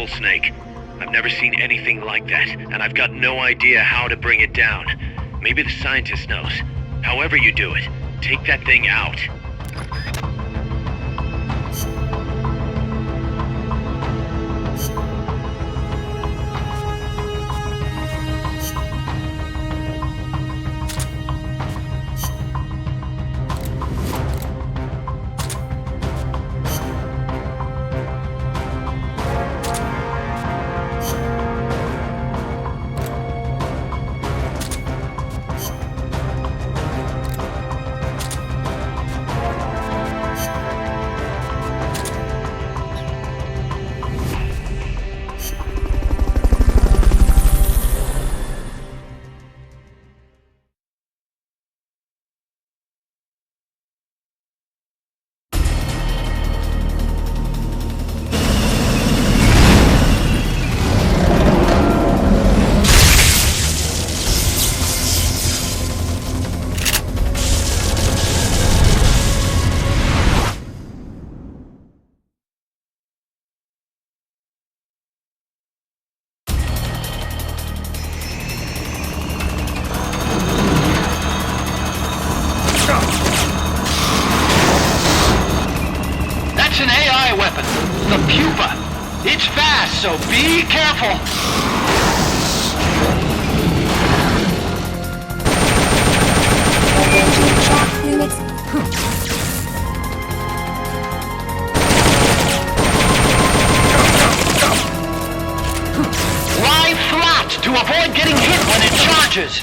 powerful, Snake. I've never seen anything like that, and I've got no idea how to bring it down. Maybe the scientist knows. However you do it, take that thing out. The pupa. It's fast, so be careful. Lie flat to avoid getting hit when it charges.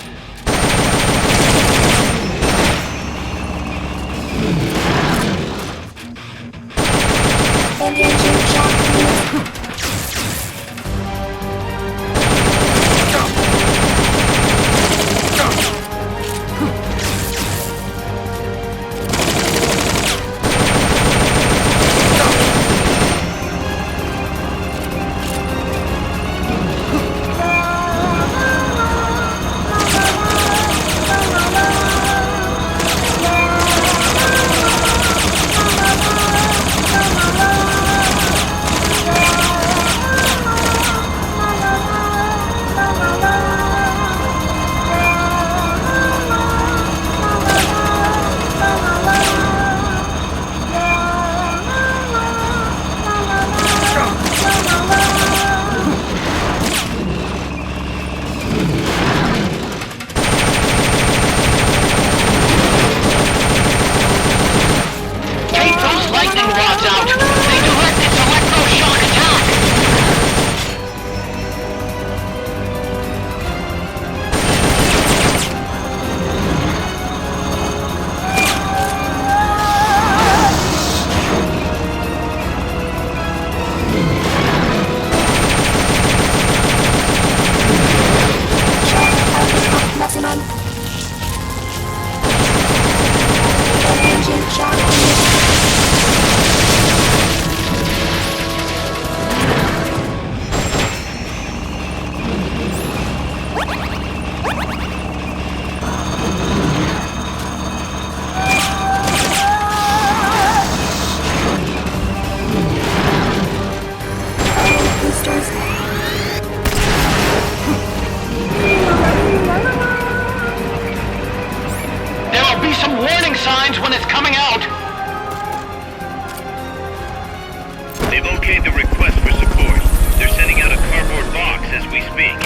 There'll be some warning signs when it's coming out. They've okayed the request for support. They're sending out a cardboard box as we speak.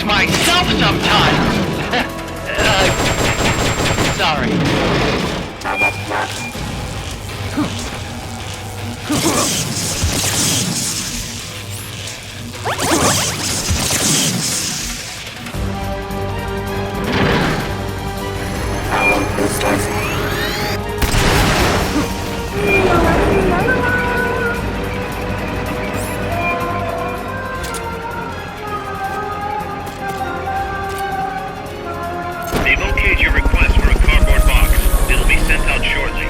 myself sometimes. Sorry. They've okayed your request for a cardboard box. It'll be sent out shortly.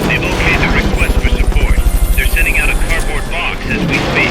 They've okayed the request for support. They're sending out a cardboard box as we speak.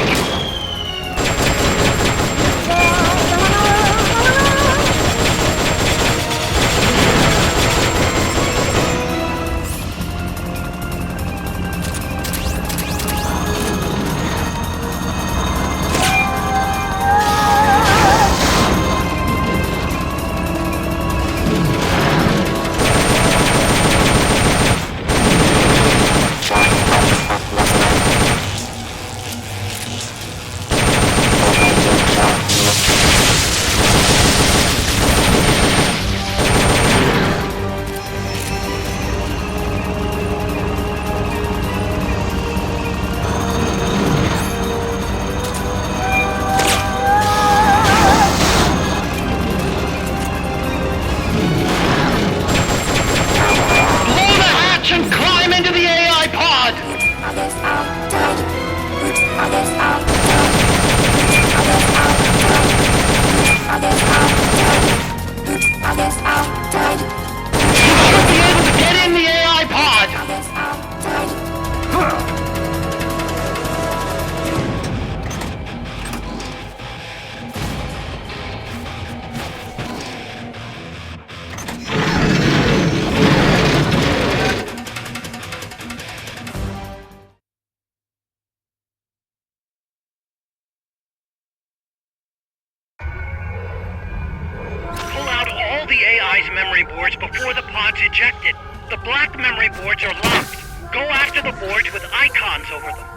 Pull out all the AI's memory boards before the pod's ejected. The black memory boards are locked. Go after the boards with icons over them.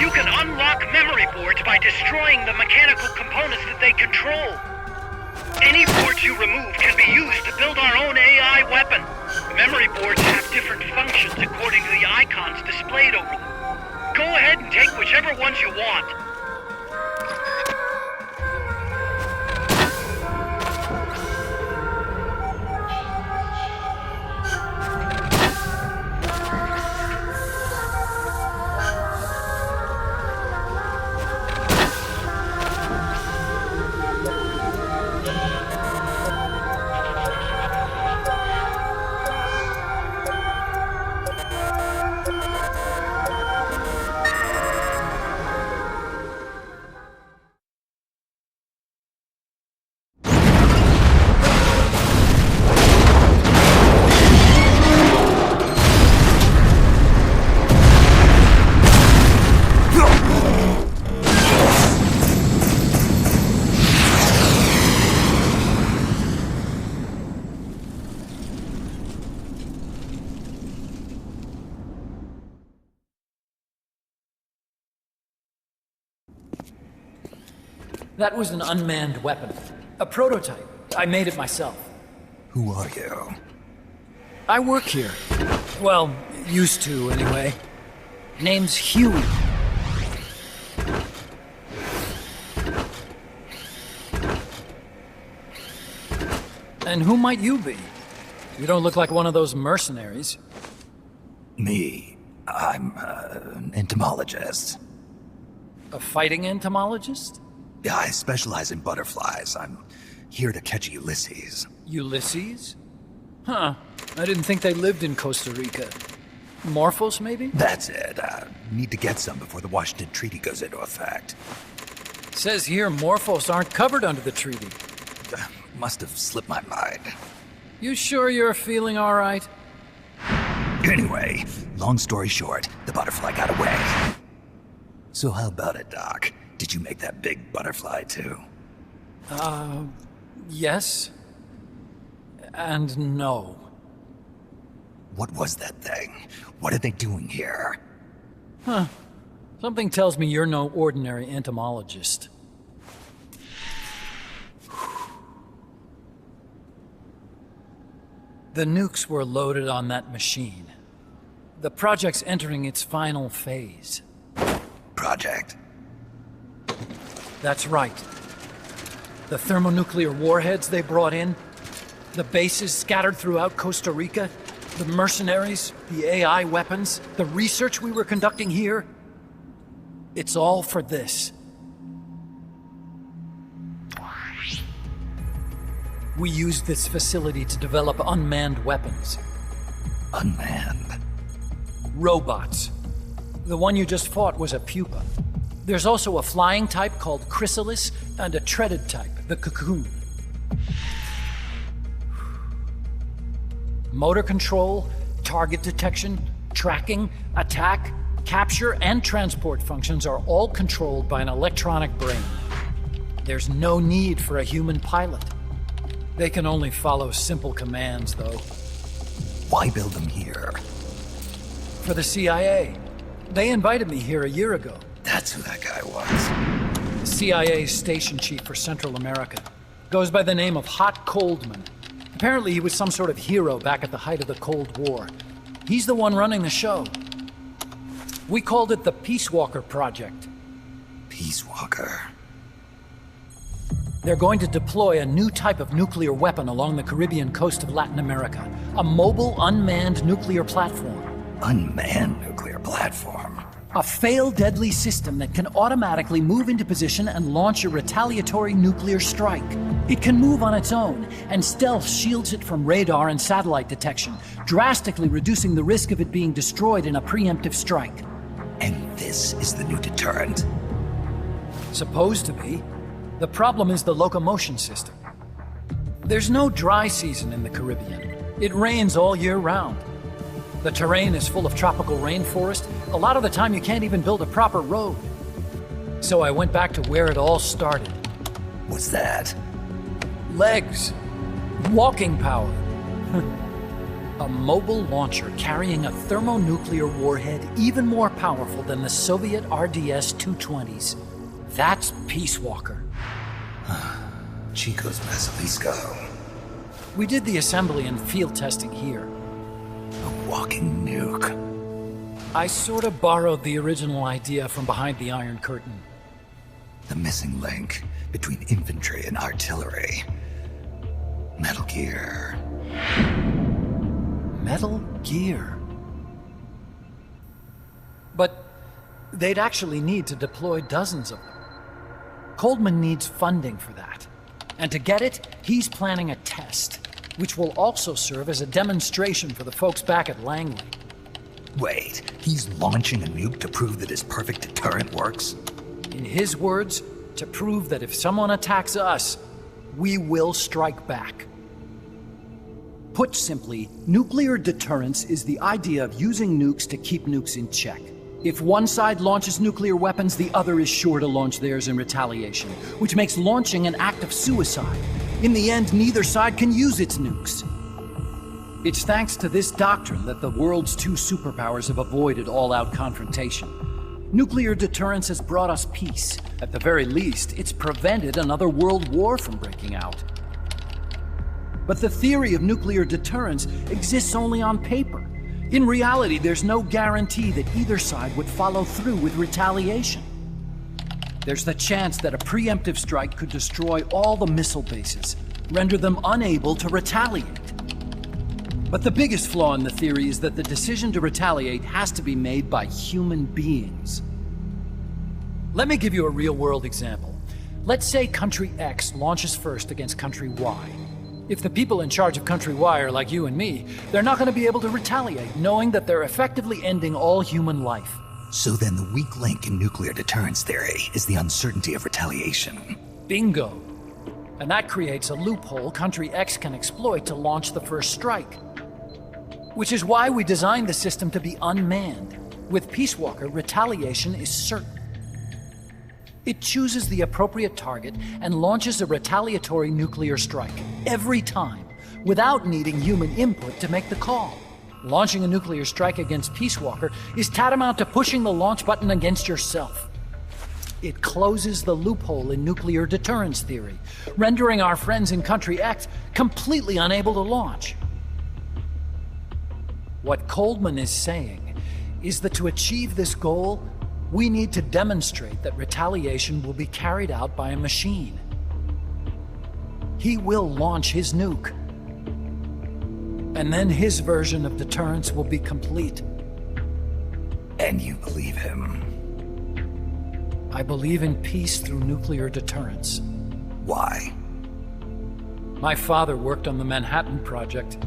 You can unlock memory boards by destroying the mechanical components that they control. Any boards you remove can be used to build our own AI weapon. Memory boards have different functions according to the icons displayed over them. Go ahead and take whichever ones you want. That was an unmanned weapon. A prototype. I made it myself. Who are you? I work here. Well, used to, anyway. Name's Huey. And who might you be? You don't look like one of those mercenaries. Me. I'm an entomologist. A fighting entomologist? Yeah, I specialize in butterflies. I'm here to catch Ulysses. Ulysses? Huh. I didn't think they lived in Costa Rica. Morphos, maybe? That's it. Need to get some before the Washington Treaty goes into effect. Says here Morphos aren't covered under the treaty. Must have slipped my mind. You sure you're feeling all right? Anyway, long story short, the butterfly got away. So how about it, Doc? Did you make that big butterfly too? Yes. And no. What was that thing? What are they doing here? Huh. Something tells me you're no ordinary entomologist. The nukes were loaded on that machine. The project's entering its final phase. Project? That's right. The thermonuclear warheads they brought in, the bases scattered throughout Costa Rica, the mercenaries, the AI weapons, the research we were conducting here. It's all for this. We used this facility to develop unmanned weapons. Unmanned? Robots. The one you just fought was a pupa. There's also a flying type called Chrysalis and a treaded type, the Cocoon. Motor control, target detection, tracking, attack, capture, and transport functions are all controlled by an electronic brain. There's no need for a human pilot. They can only follow simple commands, though. Why build them here? For the CIA. They invited me here a year ago. That's who that guy was. The CIA's station chief for Central America. Goes by the name of Hot Coldman. Apparently he was some sort of hero back at the height of the Cold War. He's the one running the show. We called it the Peace Walker Project. Peace Walker. They're going to deploy a new type of nuclear weapon along the Caribbean coast of Latin America. A mobile, unmanned nuclear platform. Unmanned nuclear platform? A fail-deadly system that can automatically move into position and launch a retaliatory nuclear strike. It can move on its own, and stealth shields it from radar and satellite detection, drastically reducing the risk of it being destroyed in a preemptive strike. And this is the new deterrent? Supposed to be. The problem is the locomotion system. There's no dry season in the Caribbean. It rains all year round. The terrain is full of tropical rainforest. A lot of the time you can't even build a proper road. So I went back to where it all started. What's that? Legs. Walking power. A mobile launcher carrying a thermonuclear warhead even more powerful than the Soviet RDS-220s. That's Peace Walker. Chico's Basilisco. We did the assembly and field testing here. A walking nuke. I sort of borrowed the original idea from behind the Iron Curtain. The missing link between infantry and artillery. Metal Gear. Metal Gear. But they'd actually need to deploy dozens of them. Coldman needs funding for that. And to get it, he's planning a test, which will also serve as a demonstration for the folks back at Langley. Wait, he's launching a nuke to prove that his perfect deterrent works? In his words, to prove that if someone attacks us, we will strike back. Put simply, nuclear deterrence is the idea of using nukes to keep nukes in check. If one side launches nuclear weapons, the other is sure to launch theirs in retaliation, which makes launching an act of suicide. In the end, neither side can use its nukes. It's thanks to this doctrine that the world's two superpowers have avoided all-out confrontation. Nuclear deterrence has brought us peace. At the very least, it's prevented another world war from breaking out. But the theory of nuclear deterrence exists only on paper. In reality, there's no guarantee that either side would follow through with retaliation. There's the chance that a preemptive strike could destroy all the missile bases, render them unable to retaliate. But the biggest flaw in the theory is that the decision to retaliate has to be made by human beings. Let me give you a real-world example. Let's say Country X launches first against Country Y. If the people in charge of Country Y are like you and me, they're not going to be able to retaliate, knowing that they're effectively ending all human life. So then the weak link in nuclear deterrence theory is the uncertainty of retaliation. Bingo. And that creates a loophole Country X can exploit to launch the first strike. Which is why we designed the system to be unmanned. With Peace Walker, retaliation is certain. It chooses the appropriate target and launches a retaliatory nuclear strike every time, without needing human input to make the call. Launching a nuclear strike against Peace Walker is tantamount to pushing the launch button against yourself. It closes the loophole in nuclear deterrence theory, rendering our friends in Country X completely unable to launch. What Coleman is saying is that to achieve this goal, we need to demonstrate that retaliation will be carried out by a machine. He will launch his nuke. And then his version of deterrence will be complete. And you believe him? I believe in peace through nuclear deterrence. Why? My father worked on the Manhattan Project.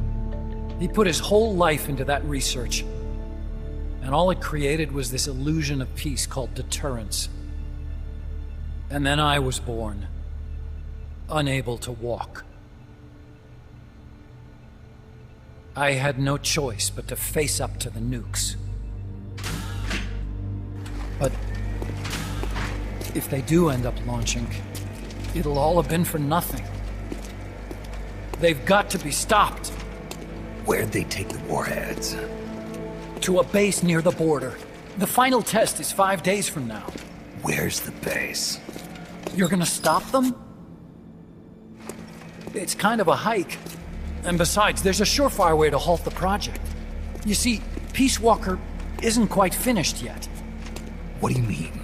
He put his whole life into that research. And all it created was this illusion of peace called deterrence. And then I was born, unable to walk. I had no choice but to face up to the nukes. But if they do end up launching, it'll all have been for nothing. They've got to be stopped. Where'd they take the warheads? To a base near the border. The final test is 5 days from now. Where's the base? You're gonna stop them? It's kind of a hike. And besides, there's a surefire way to halt the project. You see, Peace Walker isn't quite finished yet. What do you mean?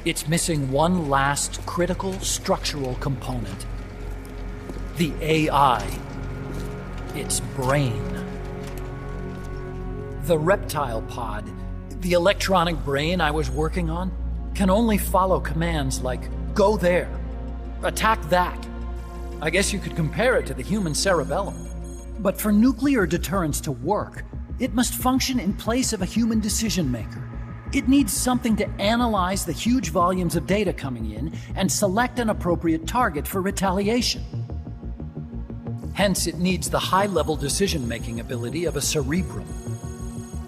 It's missing one last critical structural component. The AI. Its brain. The reptile pod, the electronic brain I was working on, can only follow commands like, go there, attack that. I guess you could compare it to the human cerebellum. But for nuclear deterrence to work, it must function in place of a human decision maker. It needs something to analyze the huge volumes of data coming in and select an appropriate target for retaliation. Hence, it needs the high-level decision-making ability of a cerebrum.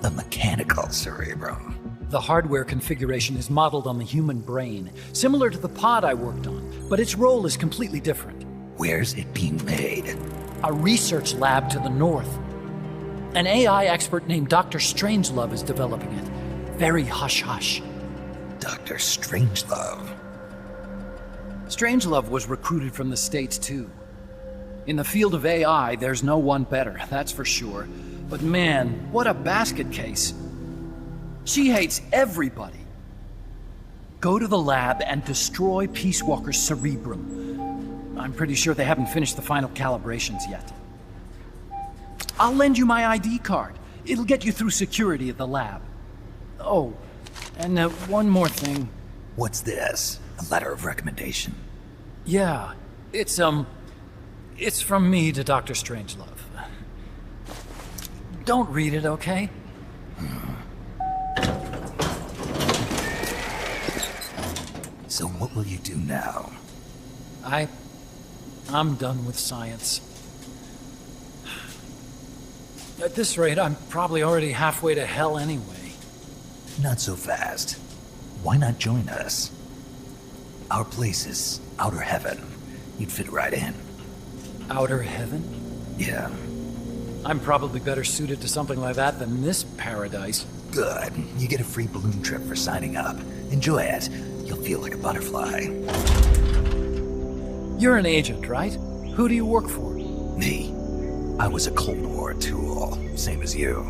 A mechanical cerebrum. The hardware configuration is modeled on the human brain, similar to the pod I worked on, but its role is completely different. Where's it being made? A research lab to the north. An AI expert named Dr. Strangelove is developing it. Very hush-hush. Dr. Strangelove. Strangelove was recruited from the States, too. In the field of AI, there's no one better, that's for sure. But man, what a basket case. She hates everybody. Go to the lab and destroy Peace Walker's cerebrum. I'm pretty sure they haven't finished the final calibrations yet. I'll lend you my ID card. It'll get you through security at the lab. Oh, and one more thing. What's this? A letter of recommendation? Yeah, it's from me to Dr. Strangelove. Don't read it, okay? So what will you do now? I'm done with science. At this rate, I'm probably already halfway to hell anyway. Not so fast. Why not join us? Our place is outer heaven. You'd fit right in. Outer heaven? Yeah. I'm probably better suited to something like that than this paradise. Good. You get a free balloon trip for signing up. Enjoy it. You'll feel like a butterfly. You're an agent, right? Who do you work for? Me? I was a Cold War tool, same as you.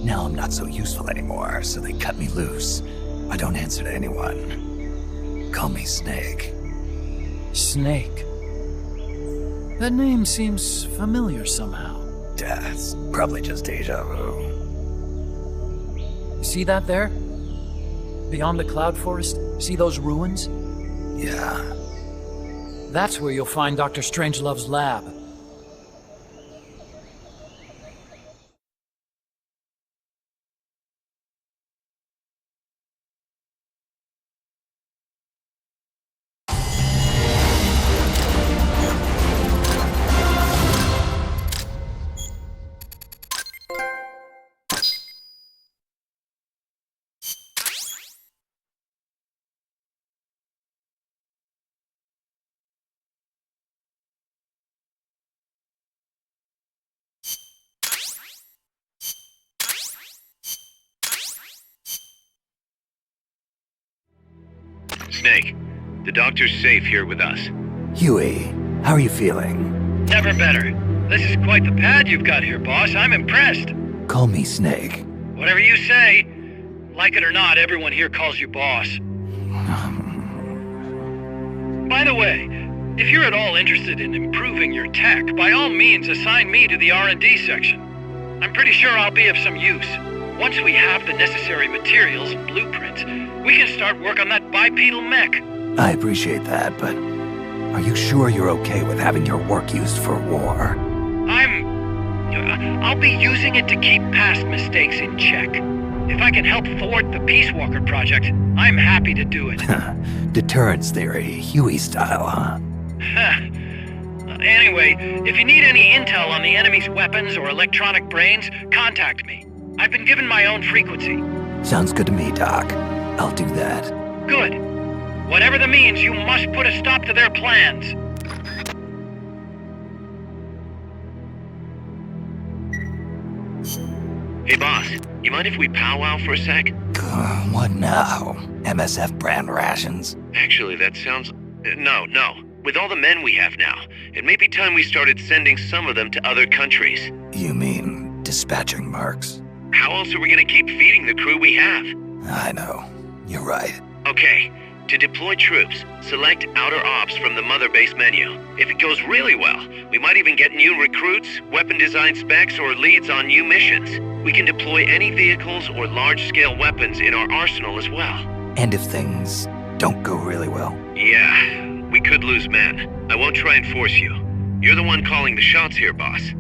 Now I'm not so useful anymore, so they cut me loose. I don't answer to anyone. Call me Snake. Snake. That name seems familiar somehow. That's probably just deja vu. See that there? Beyond the cloud forest? See those ruins? Yeah. That's where you'll find Dr. Strangelove's lab. Snake, the doctor's safe here with us. Huey, how are you feeling? Never better. This is quite the pad you've got here, boss. I'm impressed. Call me Snake. Whatever you say. Like it or not, everyone here calls you boss. By the way, if you're at all interested in improving your tech, by all means assign me to the R&D section. I'm pretty sure I'll be of some use. Once we have the necessary materials and blueprints, we can start work on that bipedal mech. I appreciate that, but are you sure you're okay with having your work used for war? I'll be using it to keep past mistakes in check. If I can help thwart the Peace Walker project, I'm happy to do it. Deterrence theory, Huey style, huh? Anyway, if you need any intel on the enemy's weapons or electronic brains, contact me. I've been given my own frequency. Sounds good to me, Doc. I'll do that. Good. Whatever the means, you must put a stop to their plans. Hey boss, you mind if we powwow for a sec? What now? MSF brand rations? Actually, that sounds... No. With all the men we have now, it may be time we started sending some of them to other countries. You mean dispatching marks? How else are we gonna keep feeding the crew we have? I know. You're right. Okay, to deploy troops, select Outer Ops from the Mother Base menu. If it goes really well, we might even get new recruits, weapon design specs, or leads on new missions. We can deploy any vehicles or large-scale weapons in our arsenal as well. And if things don't go really well? Yeah, we could lose men. I won't try and force you. You're the one calling the shots here, boss.